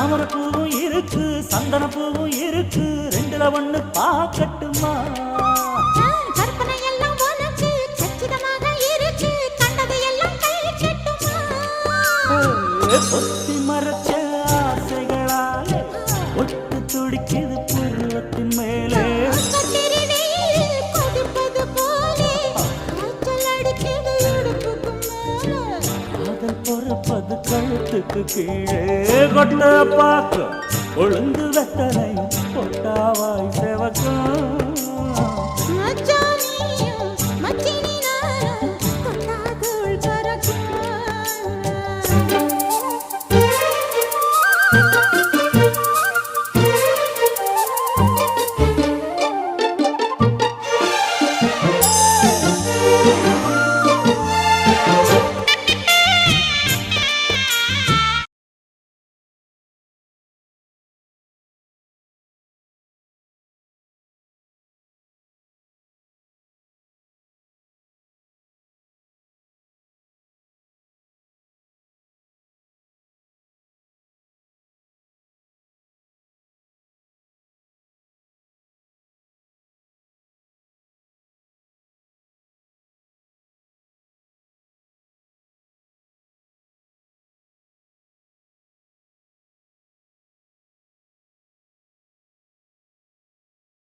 தாமரப்பூவும் இருக்கு சந்தனப்பூவும் இருக்கு ரெண்டுல ஒண்ணு பாக்கட்டுமா கற்பனை எல்லாம் உனக்கு சச்சிதமாக இருக்கு கண்டது எல்லாம் கை கட்டுமா பொத்தி மறைச்ச ஆசைகளாலே ஒட்டு துடிக்குது பருவத்தின் மேலே கொதிப்பது போலே காய்ச்சல் அடிக்குது இடுப்புக்கு மேலே காதல் பொறப்பது கழுத்துக்கு கீழே கொட்ட பாக்க ஒழுங்கு வெத்தனை பொட்டாவாய் செவக்கும்